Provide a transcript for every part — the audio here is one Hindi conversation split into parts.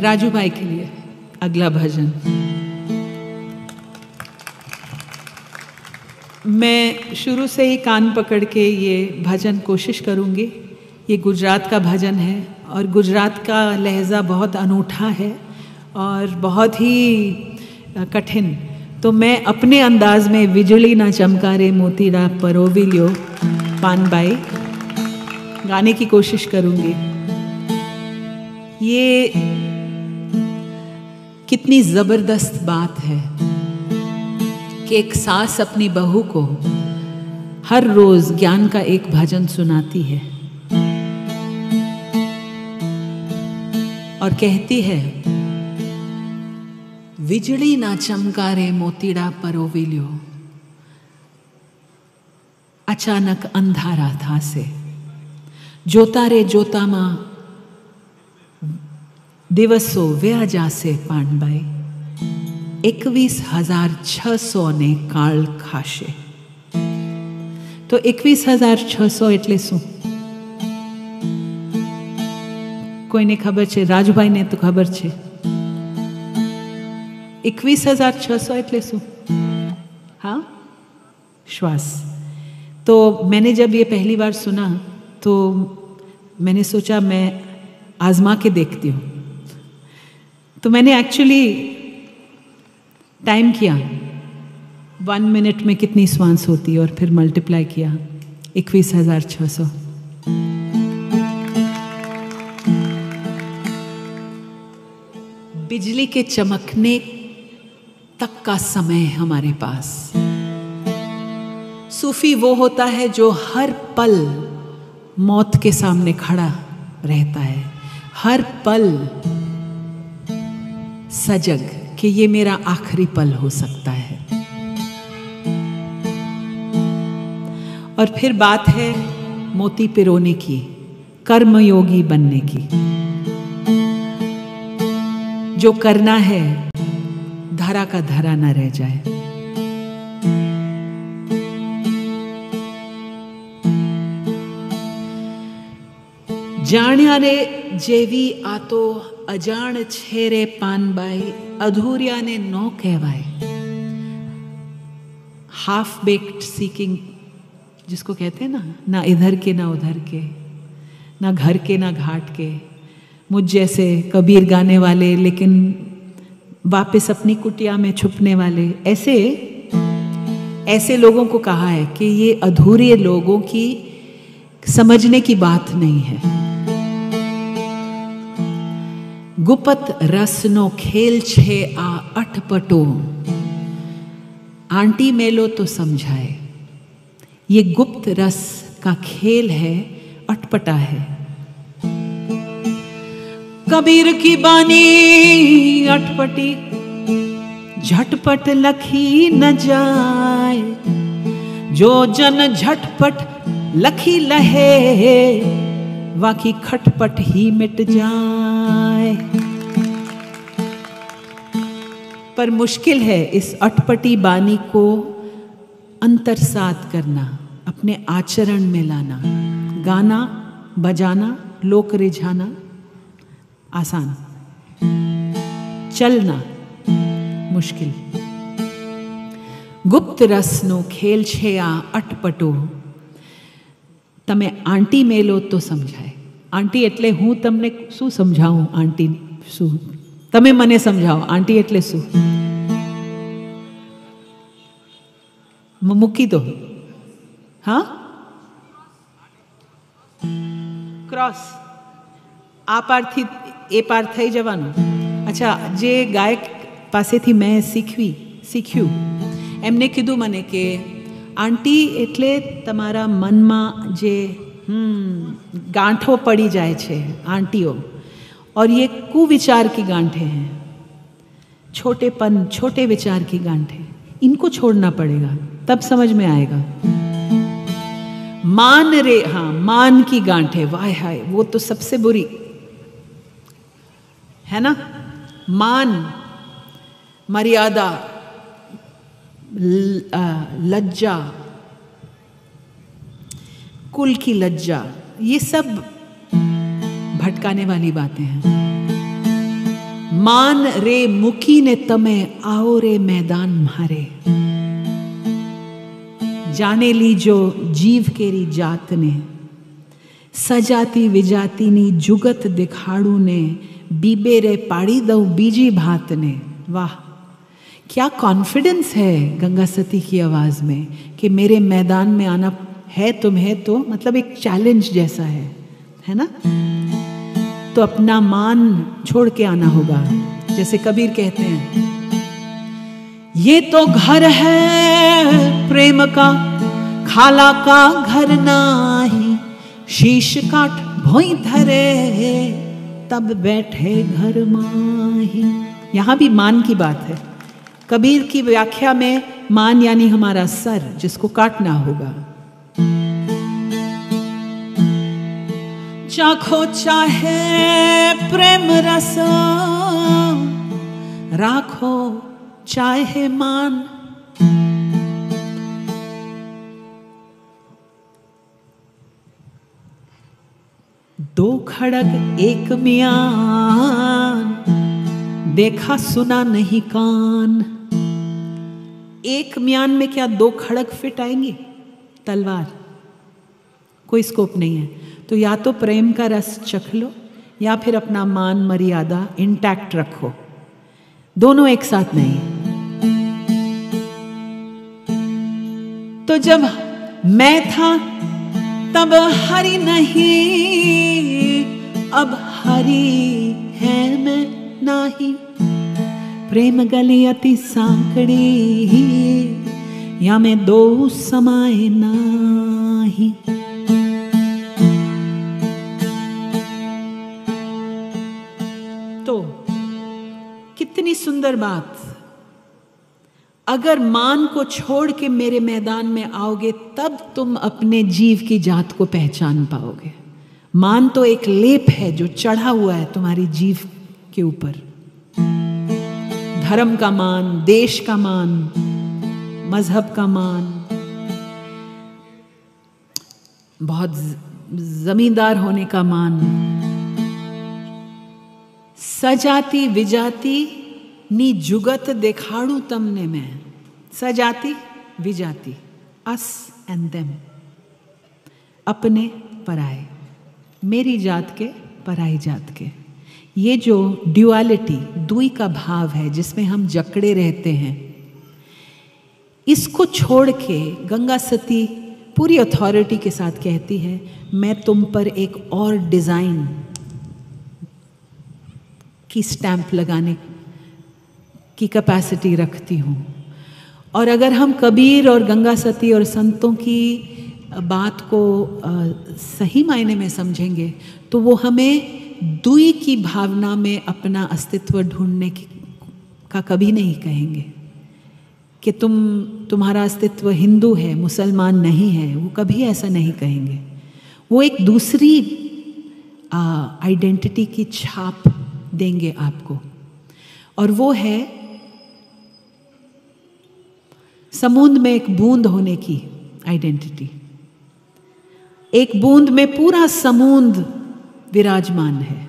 राजू भाई के लिए अगला भजन। मैं शुरू से ही कान पकड़ के ये भजन कोशिश करूँगी। ये गुजरात का भजन है और गुजरात का लहजा बहुत अनूठा है और बहुत ही कठिन। तो मैं अपने अंदाज में विजली ना चमकारे मोतीड़ा परोविलियो पानबाई गाने की कोशिश करूँगी। ये कितनी ज़बरदस्त बात है कि एक सास अपनी बहू को हर रोज ज्ञान का एक भजन सुनाती है और कहती है, विजली ना चमकारे मोतीड़ा परोविलियो, अचानक अंधारा था से जोता रे जोता मां दिवसो व्या जासे पानबाई 21,600 ने काल खाशे। तो 21,600 એટલે શું? કોઈને ખબર છે? રાજુભાઈને તો ખબર છે। 21,600 એટલે શું? हाँ, श्वास। तो मैंने जब ये पहली बार सुना तो मैंने सोचा मैं आजमा के देखती हूँ। तो मैंने एक्चुअली टाइम किया 1 मिनट में कितनी श्वास होती है और फिर मल्टीप्लाई किया 21,600। बिजली के चमकने तक का समय हमारे पास। सूफी वो होता है जो हर पल मौत के सामने खड़ा रहता है, हर पल सजग कि ये मेरा आखिरी पल हो सकता है। और फिर बात है मोती पिरोने की, कर्मयोगी बनने की। जो करना है धरा का धरा न रह जाए। जाण्या रे जेवी आतो अजाण छेरे पानबाई, अधूरिया ने नो कहवाए। हाफ बेक्ड सीकिंग जिसको कहते हैं ना इधर के ना उधर के, ना घर के ना घाट के। मुझ जैसे कबीर गाने वाले लेकिन वापस अपनी कुटिया में छुपने वाले, ऐसे लोगों को कहा है कि ये अधूरे लोगों की समझने की बात नहीं है। गुपत रसनो खेल छे आ अटपटो, आंटी मेलो तो समझाए। ये गुप्त रस का खेल है, अटपटा है। कबीर की बानी अटपटी, झटपट लखी न जाए। जो जन झटपट लखी लहे, वाकी खटपट ही मिट जाए। पर मुश्किल है इस अटपटी बानी को अंतरसात करना, अपने आचरण में लाना। गाना बजाना, लोक रिझाना आसान, चलना मुश्किल। गुप्त रसनो खेल छे आ अटपटो, तमे आंटी मेलो तो समझाए। आंटी એટલે હું તમને શું સમજાવું? આંટી શું? તમે મને સમજાવો આંટી એટલે શું? મૂકી દો। હા, ક્રોસ આ પારથી એ પાર થઈ જવાનું। અચ્છા, જે ગાયક પાસેથી મેં શીખ્યું એમને કીધું મને કે आंटी એટલે તમારા મનમાં જે गांठों पड़ी जाए छे आंटियों, और ये कुविचार की गांठें हैं, छोटे विचार की गांठें, इनको छोड़ना पड़ेगा तब समझ में आएगा। मान रे, हाँ, मान की गांठें, वाह हाय, वो तो सबसे बुरी है ना। मान, मर्यादा, लज्जा, कुल की लज्जा, ये सब भटकाने वाली बातें हैं। मान रे मुकी ने तमे आओ रे मैदान मारे। जाने ली जो जीव केरी जात ने, सजाती विजाती नी जुगत दिखाड़ू ने, बीबे रे पाड़ी दऊ बीजी भात ने। वाह, क्या कॉन्फिडेंस है गंगा सती की आवाज में कि मेरे मैदान में आना है तुम्हें, तो मतलब एक चैलेंज जैसा है ना। तो अपना मान छोड़ के आना होगा। जैसे कबीर कहते हैं, ये तो घर है प्रेम का, खाला का घर नाही, शीश काट भोई धरे तब बैठे घर माही। यहां भी मान की बात है। कबीर की व्याख्या में मान यानी हमारा सर, जिसको काटना होगा। चाखो चाहे प्रेम रस, राखो चाहे मान। दो खड़ग एक म्यान, देखा सुना नहीं कान। एक म्यान में क्या दो खड़ग फिट आएंगे? तलवार, कोई स्कोप नहीं है। तो या तो प्रेम का रस चख लो, या फिर अपना मान मर्यादा इंटैक्ट रखो। दोनों एक साथ नहीं। तो जब मैं था तब हरि नहीं, अब हरि है मैं नाही। प्रेम गली अति सांकड़ी, या मैं दो समाए नाही। तो कितनी सुंदर बात। अगर मान को छोड़ के मेरे मैदान में आओगे, तब तुम अपने जीव की जात को पहचान पाओगे। मान तो एक लेप है जो चढ़ा हुआ है तुम्हारी जीव के ऊपर। धर्म का मान, देश का मान, मजहब का मान, बहुत जमींदार होने का मान। सजाती विजाती नी जुगत देखाड़ू तमने में। सजाती विजाती, अस एंड देम, अपने पराए, मेरी जात के पराई जात के। ये जो ड्युअलिटी, दुई का भाव है जिसमें हम जकड़े रहते हैं, इसको छोड़ के गंगा सती पूरी अथॉरिटी के साथ कहती है, मैं तुम पर एक और डिजाइन की स्टैंप लगाने की कैपेसिटी रखती हूँ। और अगर हम कबीर और गंगा सती और संतों की बात को सही मायने में समझेंगे, तो वो हमें दुई की भावना में अपना अस्तित्व ढूंढने का कभी नहीं कहेंगे कि तुम्हारा अस्तित्व हिंदू है, मुसलमान नहीं है। वो कभी ऐसा नहीं कहेंगे। वो एक दूसरी आइडेंटिटी की छाप देंगे आपको, और वो है समुद्र में एक बूंद होने की आइडेंटिटी। एक बूंद में पूरा समुद्र विराजमान है।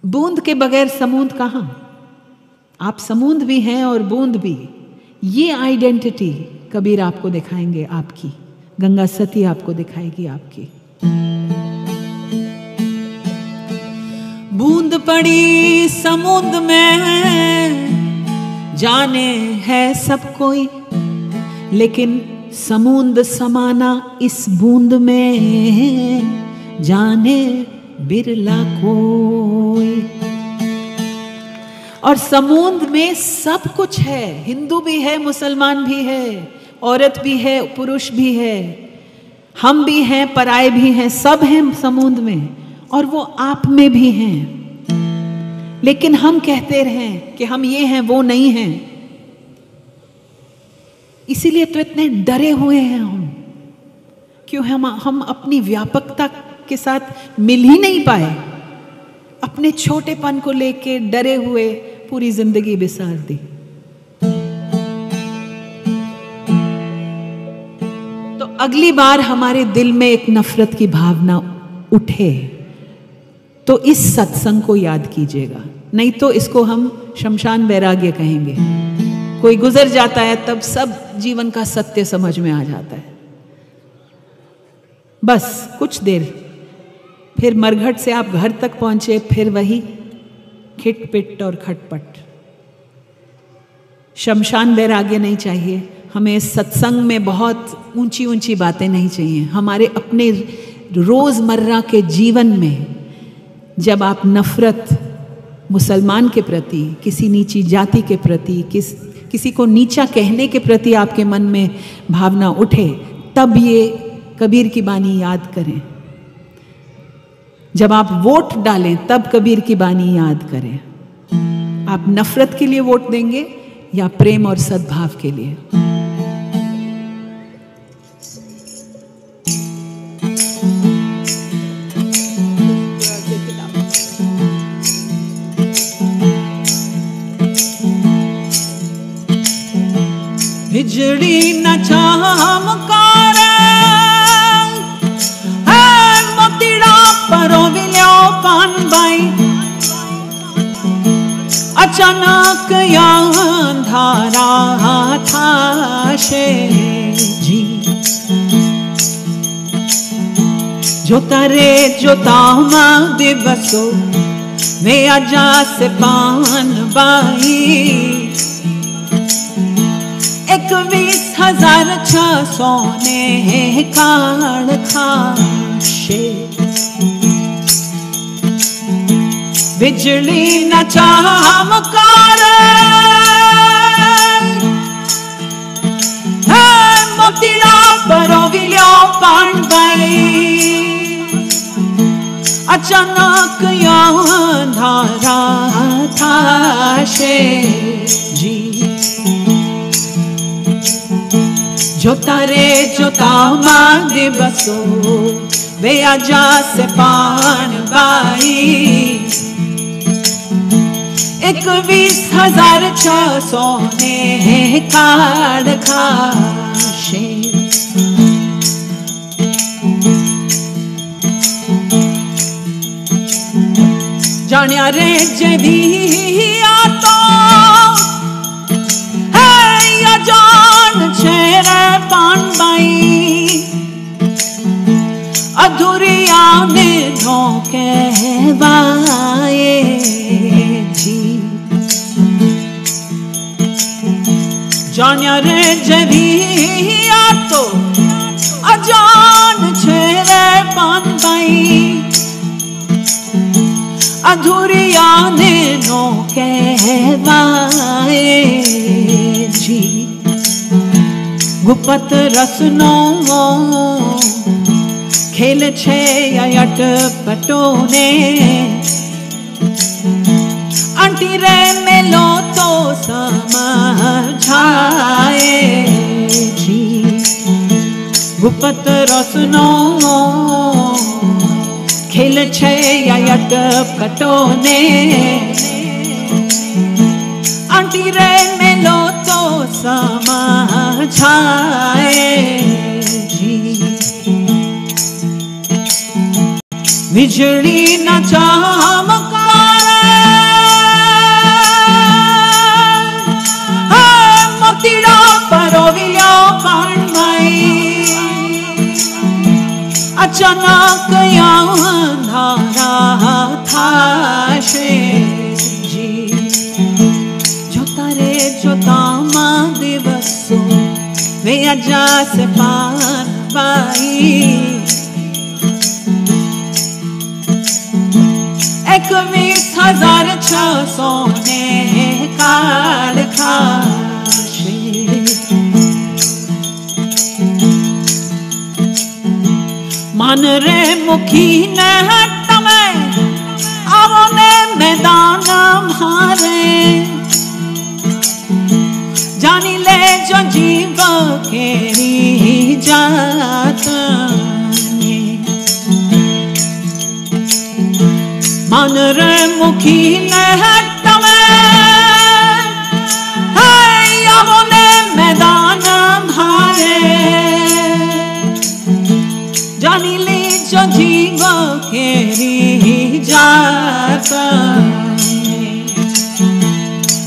बूंद के बगैर समुद्र कहाँ? आप समुद्र भी हैं और बूंद भी। ये आइडेंटिटी कबीर आपको दिखाएंगे आपकी, गंगा सती आपको दिखाएगी आपकी। बूंद पड़ी समुद्र में, जाने है सब कोई, लेकिन समुद्र समाना इस बूंद में, जाने बिरला कोई। और समुद्र में सब कुछ है। हिंदू भी है, मुसलमान भी है, औरत भी है, पुरुष भी है, हम भी हैं, पराए भी हैं, सब हैं समुद्र में, और वो आप में भी हैं। लेकिन हम कहते रहें कि हम ये हैं, वो नहीं हैं। इसीलिए तो इतने डरे हुए हैं हम, क्यों? हम अपनी व्यापकता के साथ मिल ही नहीं पाए। अपने छोटेपन को लेके डरे हुए पूरी जिंदगी बिसार दी। तो अगली बार हमारे दिल में एक नफरत की भावना उठे, तो इस सत्संग को याद कीजिएगा, नहीं तो इसको हम शमशान वैराग्य कहेंगे। कोई गुजर जाता है तब सब जीवन का सत्य समझ में आ जाता है, बस कुछ देर, फिर मरघट से आप घर तक पहुंचे, फिर वही खिटपिट और खटपट। शमशान वैराग्य नहीं चाहिए हमें। सत्संग में बहुत ऊंची ऊंची बातें नहीं चाहिए। हमारे अपने रोजमर्रा के जीवन में जब आप नफरत मुसलमान के प्रति, किसी नीची जाति के प्रति, किसी को नीचा कहने के प्रति आपके मन में भावना उठे, तब ये कबीर की बानी याद करें। जब आप वोट डालें तब कबीर की बानी याद करें। आप नफरत के लिए वोट देंगे या प्रेम और सद्भाव के लिए? बिजड़ी न चमकार मोतीड़ा परो विलो कानबाई, अचानक अंधारा था जी। जोता रे जोता दिवसो वे आजा से पान बाई, 21,600 ने काड़ खाशे। बिजली न चमकार मोतीड़ा परो विलो कानबाई, अचानक अंधारा था जी। जोता रे जोता दिवसो वे आजा से पान बाई, 21,600 ने काड़ खाशे। जानिया रे जभी तो है या जान छेरे पान बाई, अधूरिया में धोखे बाए जी। जानिया रे जभी तो अजान छेरे पान बाई, अधूरिया ने नो कहवाए जी। गुपत रसनो खेल छे अट पटोने, आंटी रे मेलो तो समझाए जी। गुपत रसनो खेल छे अट पटोने, आंटी रे मेलो तो समझाए जी। बिजली न चमकार मोतीड़ा परो विलो कानबाई, अचानक अंधारा था जी। जोता रे जोता दिवसो वे आजा से पान बाई, 21,600 ने काड़ खाशे। मन रे मुखी न तमे आवो ने मैदान मारे, जानी ले जो जीव केरी जात ने। मन रे मुखी न तमे आवो ने मैदान मारे, जानी ले जो जीव केरी जाता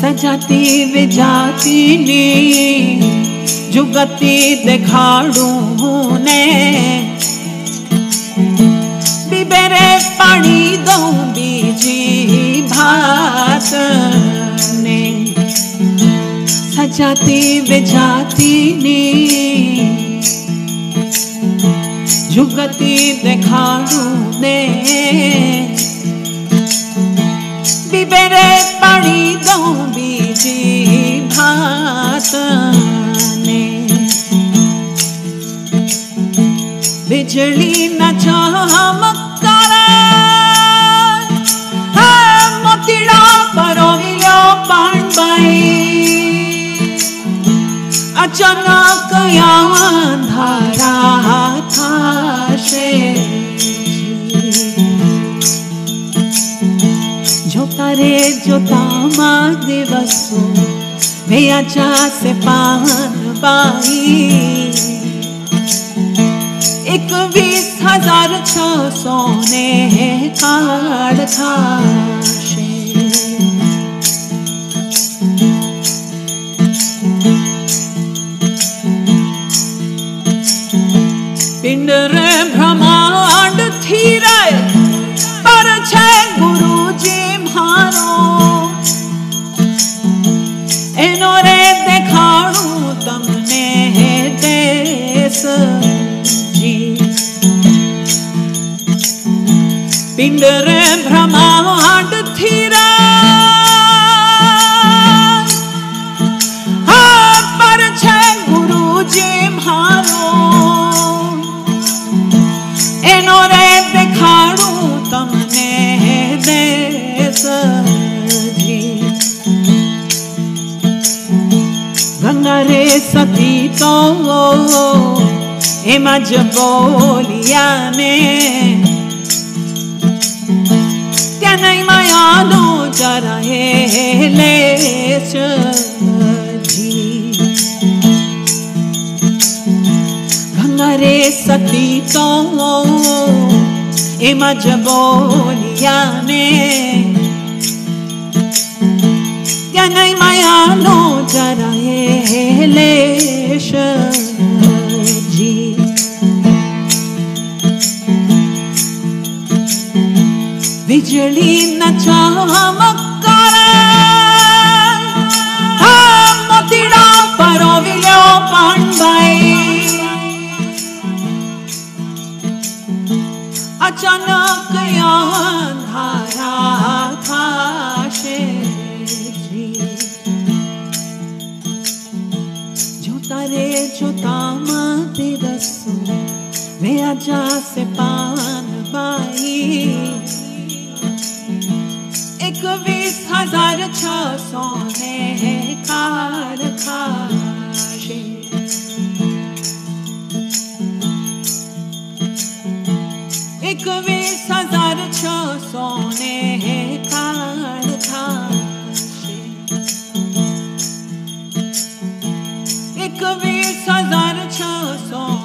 सजाती विजाती ने जुगती दिखाड़ू ने बिबेरे पानी दो बीजी भात ने सजाती विजाती ने जुगती दिखाड़ू ने बिबेरे पानी दो बीजी भात ने बिजली न चमकारे मोतीड़ा परोविलो पांडई अचानक अंधारा था जोता रे जोता मा दिवसो वे आजा से पान बाई 21,600 ने काढ़ खाशे पिंड रे ब्रह्मांड थी रे पर छे गुरुजी मारो एनो रे देखाड़ू तमने देश जी पिंड रे ब्रह्मांड थी रे पर छे गुरुजी मारो एनो रे देखाड़ू तमने देश जी गंगा रे सती तो एमा ज बोलिया ने क्या नहीं माया नो जरा ले जी गंगा रे सती तो एमा ज बोलिया ने क्या नहीं माया नो जरा लेश जी बिजली न चमकारे मोतीड़ा परोविलो पांडई अचानक अंधारा था जोता रे जोता मा दिवसो वे आजा से पान बाई 21,600 ने काढ़ खाशे 21,600 ने काढ़ खाशे 21,600